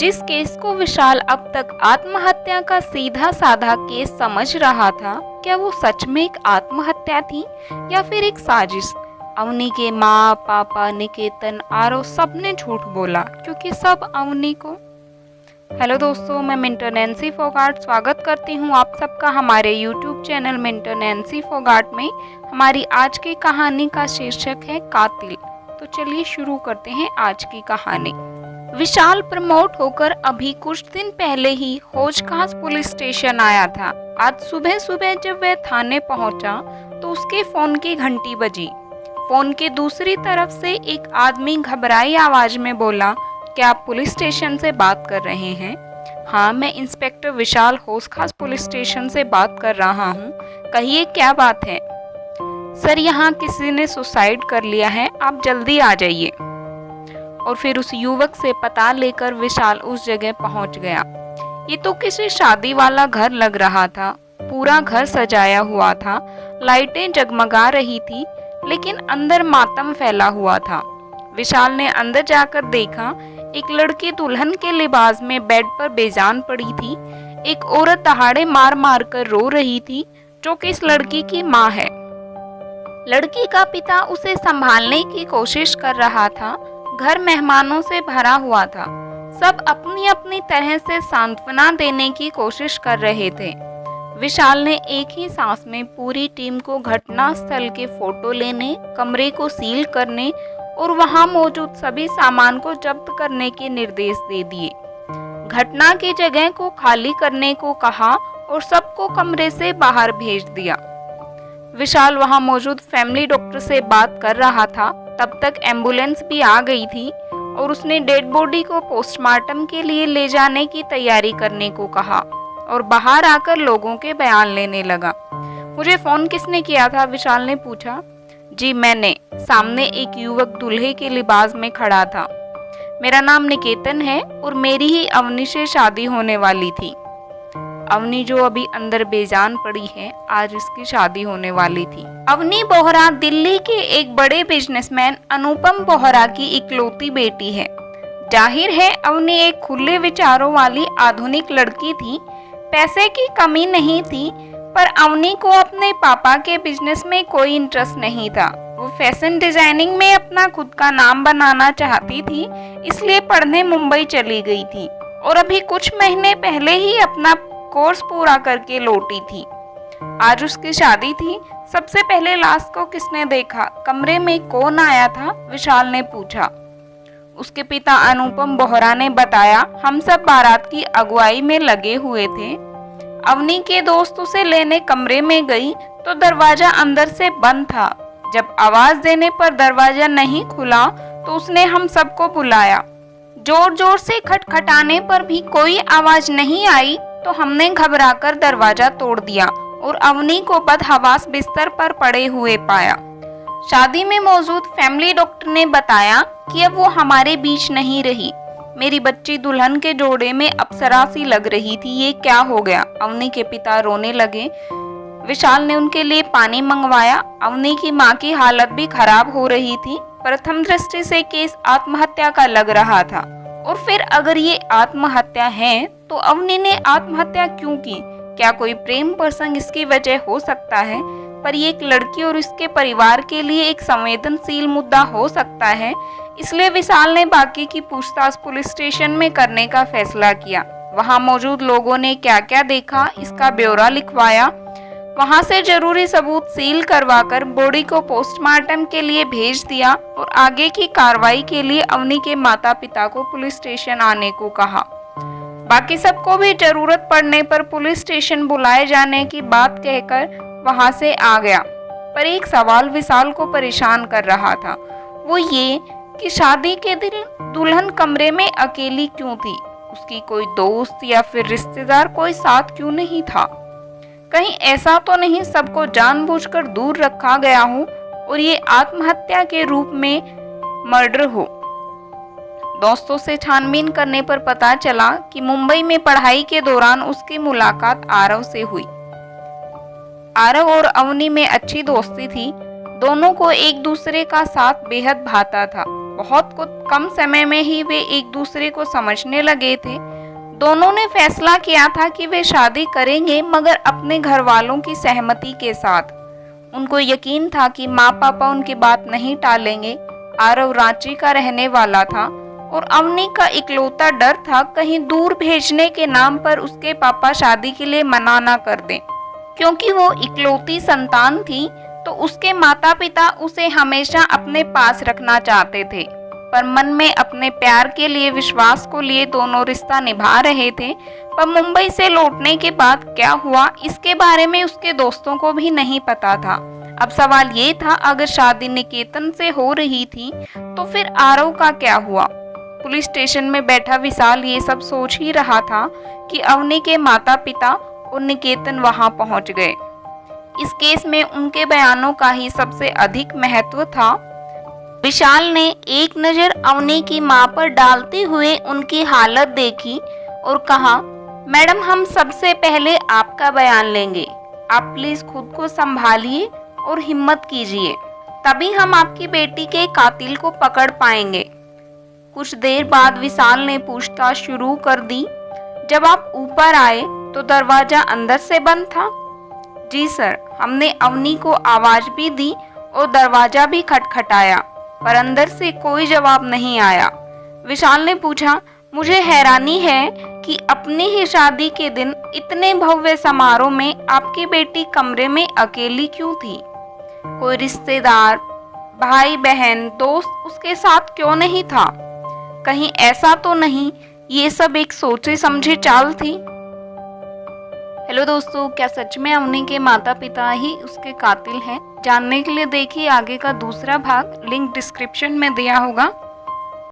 जिस केस को विशाल अब तक आत्महत्या का सीधा साधा केस समझ रहा था, क्या वो सच में एक आत्महत्या थी या फिर एक साजिश? अवनी के माँ पापा निकेतन आरव सबने झूठ बोला क्योंकि सब अवनी को। हेलो दोस्तों, मैं मिंटर नैन्सी फोगाट स्वागत करती हूँ आप सबका हमारे YouTube channel mentor Nancy Phogat में। हमारी आज की कहानी का शीर्षक है कातिल। तो चलिए शुरू करते हैं आज की कहानी। विशाल प्रमोट होकर अभी कुछ दिन पहले ही हौज-खास पुलिस स्टेशन आया था। आज सुबह सुबह जब वह थाने पहुंचा तो उसके फोन की घंटी बजी। फोन के दूसरी तरफ से एक आदमी घबराई आवाज में बोला, क्या आप पुलिस स्टेशन से बात कर रहे हैं? हाँ, मैं इंस्पेक्टर विशाल हौज-खास पुलिस स्टेशन से बात कर रहा हूँ। कहिए क्या बात है? सर, यहाँ किसी ने सुसाइड कर लिया है, आप जल्दी आ जाइए। और फिर उस युवक से पता लेकर विशाल उस जगह पहुंच गया। ये तो किसी शादी वाला घर लग रहा था। पूरा घर सजाया हुआ था, लाइटें जगमगा रही थी, लेकिन अंदर मातम फैला हुआ था। विशाल ने अंदर जाकर देखा, एक लड़की दुल्हन के लिबास में बेड पर बेजान पड़ी थी। एक औरत दहाड़े मार मार कर रो रही थी, जो कि इस लड़की की माँ है। लड़की का पिता उसे संभालने की कोशिश कर रहा था। घर मेहमानों से भरा हुआ था। सब अपनी अपनी तरह से सांत्वना देने की कोशिश कर रहे थे। विशाल ने एक ही सांस में पूरी टीम को घटना स्थल के फोटो लेने, कमरे को सील करने और वहां मौजूद सभी सामान को जब्त करने के निर्देश दे दिए। घटना की जगह को खाली करने को कहा और सबको कमरे से बाहर भेज दिया। विशाल वहां मौजूद फैमिली डॉक्टर से बात कर रहा था। तब तक एम्बुलेंस भी आ गई थी और उसने डेड बॉडी को पोस्टमार्टम के लिए ले जाने की तैयारी करने को कहा और बाहर आकर लोगों के बयान लेने लगा। मुझे फोन किसने किया था? विशाल ने पूछा। जी मैंने। सामने एक युवक दूल्हे के लिबास में खड़ा था। मेरा नाम निकेतन है और मेरी ही अवनी से शादी होने वाली थी। अवनी जो अभी अंदर बेजान पड़ी है, आज उसकी शादी होने वाली थी। अवनी बोहरा दिल्ली के एक बड़े बिजनेसमैन अनुपम बोहरा की इकलौती बेटी है। जाहिर है अवनी एक खुले विचारों वाली आधुनिक लड़की थी। पैसे की कमी नहीं थी, पर अवनी को अपने पापा के बिजनेस में कोई इंटरेस्ट नहीं था। वो फैशन डिजाइनिंग में अपना खुद का नाम बनाना चाहती थी, इसलिए पढ़ने मुंबई चली गई थी और अभी कुछ महीने पहले ही अपना कोर्स पूरा करके लौटी थी। आज उसकी शादी थी। सबसे पहले लाश को किसने देखा? कमरे में कौन आया था? विशाल ने पूछा। उसके पिता अनुपम बोहरा ने बताया, हम सब बारात की अगुवाई में लगे हुए थे। अवनी के दोस्त उसे लेने कमरे में गई तो दरवाजा अंदर से बंद था। जब आवाज देने पर दरवाजा नहीं खुला तो उसने हम सबको बुलाया। जोर जोर से खटखटाने पर भी कोई आवाज नहीं आई तो हमने घबराकर दरवाजा तोड़ दिया और अवनी को बदहवास बिस्तर पर पड़े हुए पाया। शादी में मौजूद फैमिली डॉक्टर ने बताया कि अब वो हमारे बीच नहीं रही। मेरी बच्ची दुल्हन के जोड़े में अप्सरा सी लग रही थी। ये क्या हो गया? अवनी के पिता रोने लगे। विशाल ने उनके लिए पानी मंगवाया। अवनी की माँ की हालत भी खराब हो रही थी। प्रथम दृष्टि से केस आत्महत्या का लग रहा था, और फिर अगर ये आत्महत्या है तो अवनी ने आत्महत्या क्यों की? क्या कोई प्रेम प्रसंग इसकी वजह हो सकता है? पर ये एक लड़की और इसके परिवार के लिए एक संवेदनशील मुद्दा हो सकता है। इसलिए विशाल ने बाकी की पूछताछ पुलिस स्टेशन में करने का फैसला किया। वहां मौजूद लोगों ने क्या क्या देखा, इसका ब्यौरा लिखवाया। वहां से जरूरी सबूत सील करवाकर बॉडी को पोस्टमार्टम के लिए भेज दिया और आगे की कार्रवाई के लिए अवनी के माता पिता को पुलिस स्टेशन आने को कहा। बाकी सबको भी जरूरत पड़ने पर पुलिस स्टेशन बुलाए जाने की बात कहकर वहां से आ गया। पर एक सवाल विशाल को परेशान कर रहा था, वो ये कि शादी के दिन दुल्हन कमरे में अकेली क्यों थी? उसकी कोई दोस्त या फिर रिश्तेदार कोई साथ क्यों नहीं था? कहीं ऐसा तो नहीं सबको जानबूझकर दूर रखा गया हो और ये आत्महत्या के रूप में मर्डर हो? दोस्तों से छानबीन करने पर पता चला कि मुंबई में पढ़ाई के दौरान उसकी मुलाकात आरव से हुई। आरव और अवनी में अच्छी दोस्ती थी। दोनों को एक दूसरे का साथ बेहद भाता था। बहुत कुछ कम समय में ही वे एक दूसरे को समझने लगे थे। दोनों ने फैसला किया था कि वे शादी करेंगे, मगर अपने घर वालों की सहमति के साथ। उनको यकीन था कि माँ पापा उनकी बात नहीं टालेंगे। आरव रांची का रहने वाला था और अवनी का इकलौता डर था कहीं दूर भेजने के नाम पर उसके पापा शादी के लिए मना ना कर दें। क्योंकि वो इकलौती संतान थी तो उसके माता पिता उसे हमेशा अपने पास रखना चाहते थे, पर मन में अपने प्यार के लिए विश्वास को लिए दोनों रिश्ता निभा रहे थे। पर मुंबई से लौटने के बाद क्या हुआ इसके बारे में उसके दोस्तों को भी नहीं पता था। अब सवाल ये था, अगर शादी निकेतन से हो रही थी तो फिर आरव का क्या हुआ। पुलिस स्टेशन में बैठा विशाल ये सब सोच ही रहा था कि अवनी के माता पिता और निकेतन वहां पहुंच गए। इस केस में उनके बयानों का ही सबसे अधिक महत्व था। विशाल ने एक नज़र अवनी की मां पर डालते हुए उनकी हालत देखी और कहा, मैडम हम सबसे पहले आपका बयान लेंगे। आप प्लीज खुद को संभालिए और हिम्मत कीजिए, तभी हम आपकी बेटी के कातिल को पकड़ पाएंगे। कुछ देर बाद विशाल ने पूछताछ शुरू कर दी। जब आप ऊपर आए तो दरवाजा अंदर से बंद था? जी सर, हमने अवनी को आवाज भी दी और दरवाजा भी खटखटाया, पर अंदर से कोई जवाब नहीं आया। विशाल ने पूछा, मुझे हैरानी है कि अपनी ही शादी के दिन इतने भव्य समारोह में आपकी बेटी कमरे में अकेली क्यों थी? कोई रिश्तेदार, भाई बहन, दोस्त उसके साथ क्यों नहीं था? कहीं ऐसा तो नहीं ये सब एक सोचे समझे चाल थी? हेलो दोस्तों, क्या सच में अवनी के माता पिता ही उसके कातिल हैं? जानने के लिए देखिए आगे का दूसरा भाग, लिंक डिस्क्रिप्शन में दिया होगा।